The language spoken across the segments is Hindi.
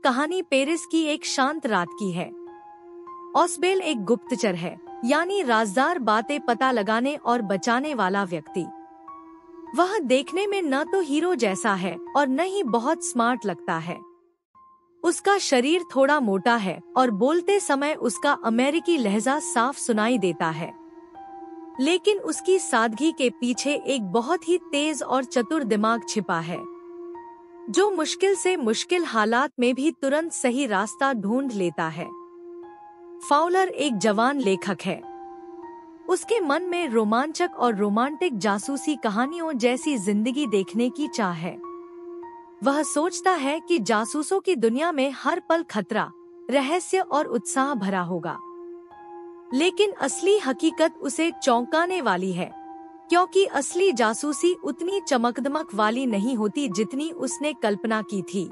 कहानी पेरिस की एक शांत रात की है। ऑसबेल एक गुप्तचर है, यानी राजदार बातें पता लगाने और बचाने वाला व्यक्ति। वह देखने में न तो हीरो जैसा है और न ही बहुत स्मार्ट लगता है। उसका शरीर थोड़ा मोटा है और बोलते समय उसका अमेरिकी लहजा साफ सुनाई देता है। लेकिन उसकी सादगी के पीछे एक बहुत ही तेज और चतुर दिमाग छिपा है, जो मुश्किल से मुश्किल हालात में भी तुरंत सही रास्ता ढूंढ लेता है। फाउलर एक जवान लेखक है। उसके मन में रोमांचक और रोमांटिक जासूसी कहानियों जैसी जिंदगी देखने की चाह है। वह सोचता है कि जासूसों की दुनिया में हर पल खतरा, रहस्य और उत्साह भरा होगा। लेकिन असली हकीकत उसे चौंकाने वाली है, क्योंकि असली जासूसी उतनी चमकदमक वाली नहीं होती जितनी उसने कल्पना की थी।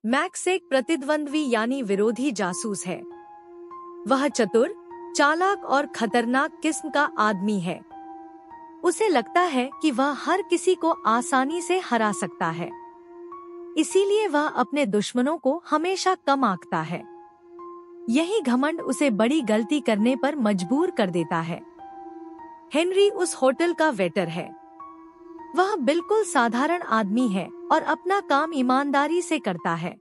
मैक्स एक प्रतिद्वंद्वी यानी विरोधी जासूस है। वह चतुर, चालाक और खतरनाक किस्म का आदमी है। उसे लगता है कि वह हर किसी को आसानी से हरा सकता है, इसीलिए वह अपने दुश्मनों को हमेशा कम आंकता है। यही घमंड उसे बड़ी गलती करने पर मजबूर कर देता है। हेनरी उस होटल का वेटर है। वह बिल्कुल साधारण आदमी है और अपना काम ईमानदारी से करता है।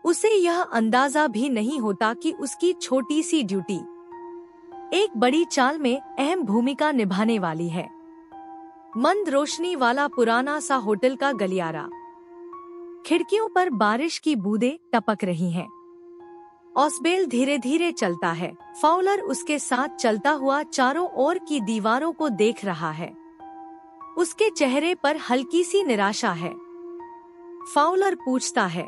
उसे यह अंदाजा भी नहीं होता कि उसकी छोटी सी ड्यूटी एक बड़ी चाल में अहम भूमिका निभाने वाली है। मंद रोशनी वाला पुराना सा होटल का गलियारा, खिड़कियों पर बारिश की बूंदें टपक रही हैं। ऑसबेल धीरे धीरे चलता है। फाउलर उसके साथ चलता हुआ चारों ओर की दीवारों को देख रहा है। उसके चेहरे पर हल्की सी निराशा है। फाउलर पूछता है,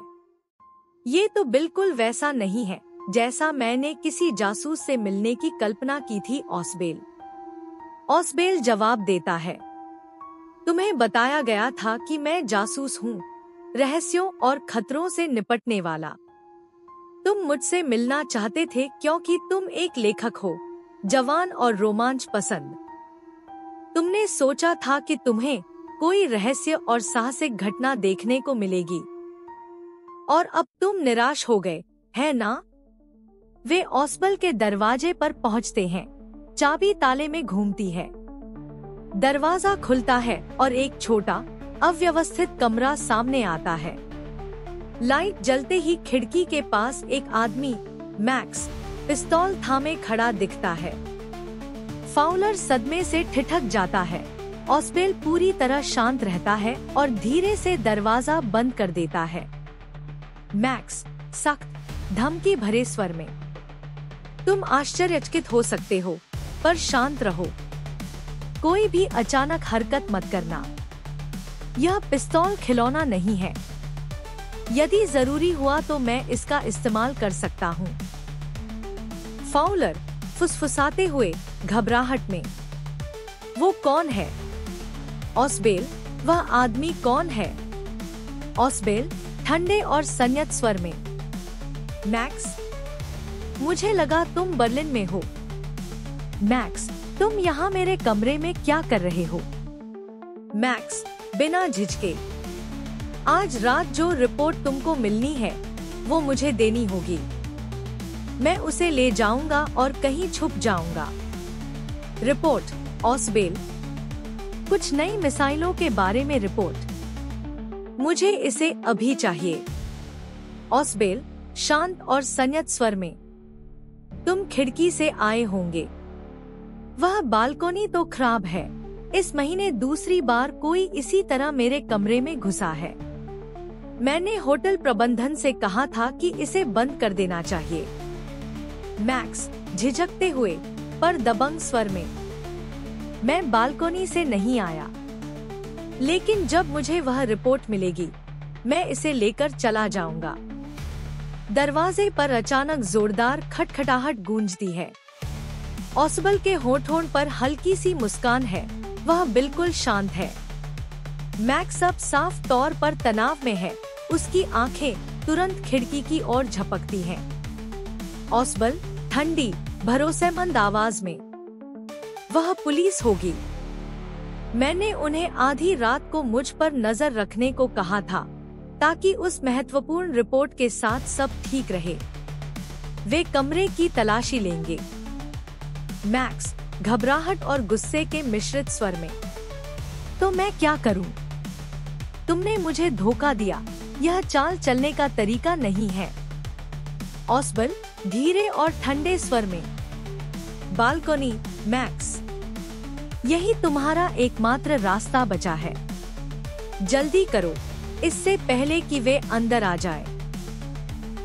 ये तो बिल्कुल वैसा नहीं है जैसा मैंने किसी जासूस से मिलने की कल्पना की थी ऑसबेल। ऑसबेल जवाब देता है, तुम्हें बताया गया था कि मैं जासूस हूँ, रहस्यों और खतरों से निपटने वाला। तुम मुझसे मिलना चाहते थे क्योंकि तुम एक लेखक हो, जवान और रोमांच पसंद। तुमने सोचा था कि तुम्हें कोई रहस्य और साहसिक घटना देखने को मिलेगी, और अब तुम निराश हो गए, है ना? वे ऑसबेल के दरवाजे पर पहुंचते हैं। चाबी ताले में घूमती है। दरवाजा खुलता है और एक छोटा, अव्यवस्थित कमरा सामने आता है। लाइट जलते ही खिड़की के पास एक आदमी, मैक्स, पिस्तौल थामे खड़ा दिखता है। फाउलर सदमे से ठिठक जाता है। ऑसबेल पूरी तरह शांत रहता है और धीरे से दरवाजा बंद कर देता है। मैक्स सख्त, धमकी भरे स्वर में, तुम आश्चर्यचकित हो सकते हो, पर शांत रहो। कोई भी अचानक हरकत मत करना। यह पिस्तौल खिलौना नहीं है। यदि जरूरी हुआ तो मैं इसका इस्तेमाल कर सकता हूँ। फाउलर फुसफुसाते हुए घबराहट में, वो कौन है? ऑसबेल, वह आदमी कौन है? ऑसबेल ठंडे और संयत स्वर में, मैक्स, मुझे लगा तुम बर्लिन में हो। मैक्स, तुम यहाँ मेरे कमरे में क्या कर रहे हो? मैक्स बिना झिझके, आज रात जो रिपोर्ट तुमको मिलनी है वो मुझे देनी होगी। मैं उसे ले जाऊंगा और कहीं छुप जाऊंगा। रिपोर्ट? ऑसबेल, कुछ नई मिसाइलों के बारे में रिपोर्ट। मुझे इसे अभी चाहिए। ऑसबेल शांत और संयत स्वर में, तुम खिड़की से आए होंगे। वह बालकोनी तो खराब है। इस महीने दूसरी बार कोई इसी तरह मेरे कमरे में घुसा है। मैंने होटल प्रबंधन से कहा था कि इसे बंद कर देना चाहिए। मैक्स झिझकते हुए पर दबंग स्वर में, मैं बालकोनी से नहीं आया, लेकिन जब मुझे वह रिपोर्ट मिलेगी मैं इसे लेकर चला जाऊंगा। दरवाजे पर अचानक जोरदार खटखटाहट गूंजती है। ऑसबेल के होठों पर हल्की सी मुस्कान है। वह बिल्कुल शांत है। मैक्स अब साफ तौर पर तनाव में है। उसकी आंखें तुरंत खिड़की की ओर झपकती हैं। ऑसबेल ठंडी, भरोसेमंद आवाज में, वह पुलिस होगी। मैंने उन्हें आधी रात को मुझ पर नजर रखने को कहा था ताकि उस महत्वपूर्ण रिपोर्ट के साथ सब ठीक रहे। वे कमरे की तलाशी लेंगे। मैक्स घबराहट और गुस्से के मिश्रित स्वर में, तो मैं क्या करूं? तुमने मुझे धोखा दिया। यह चाल चलने का तरीका नहीं है। ऑसबेल धीरे और ठंडे स्वर में, बालकनी मैक्स, यही तुम्हारा एकमात्र रास्ता बचा है। जल्दी करो, इससे पहले कि वे अंदर आ जाए।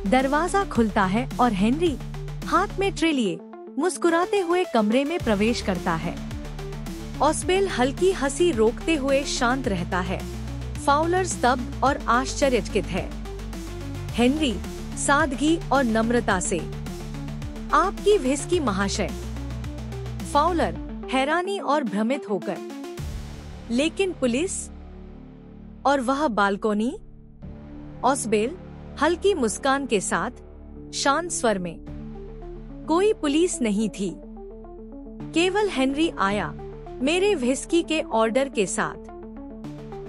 दरवाजा खुलता है और हेनरी हाथ में ट्रे लिए मुस्कुराते हुए कमरे में प्रवेश करता है। ऑसबेल हल्की हंसी रोकते हुए शांत रहता है। फाउलर स्तब्ध और आश्चर्यचकित है। हेनरी सादगी और नम्रता से, आपकी व्हिस्की महाशय। फाउलर हैरानी और भ्रमित होकर, लेकिन पुलिस और वह बालकोनी? ऑसबेल हल्की मुस्कान के साथ शांत स्वर में, कोई पुलिस नहीं थी। केवल हेनरी आया मेरे व्हिस्की के ऑर्डर के साथ।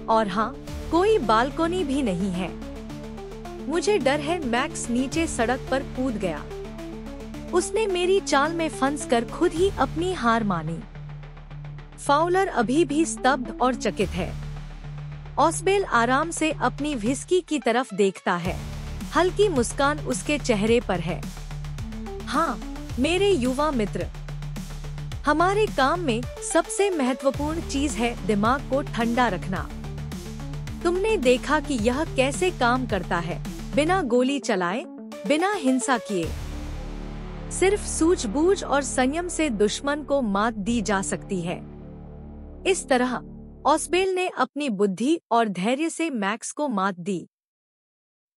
और हाँ, कोई बालकोनी भी नहीं है। मुझे डर है। मैक्स नीचे सड़क पर कूद गया। उसने मेरी चाल में फंसकर खुद ही अपनी हार मानी। फाउलर अभी भी स्तब्ध और चकित है। ऑसबेल आराम से अपनी व्हिस्की की तरफ देखता है। हल्की मुस्कान उसके चेहरे पर है। हाँ मेरे युवा मित्र, हमारे काम में सबसे महत्वपूर्ण चीज है दिमाग को ठंडा रखना। तुमने देखा कि यह कैसे काम करता है, बिना गोली चलाए, बिना हिंसा किए। सिर्फ सूझबूझ और संयम से दुश्मन को मात दी जा सकती है। इस तरह ऑसबेल ने अपनी बुद्धि और धैर्य से मैक्स को मात दी।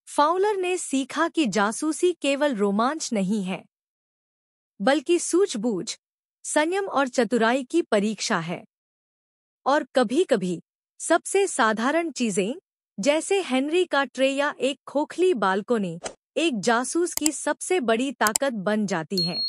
फाउलर ने सीखा कि जासूसी केवल रोमांच नहीं है, बल्कि सूझबूझ, संयम और चतुराई की परीक्षा है। और कभी-कभी सबसे साधारण चीजें, जैसे हेनरी का ट्रे या एक खोखली बालकोनी, एक जासूस की सबसे बड़ी ताकत बन जाती हैं।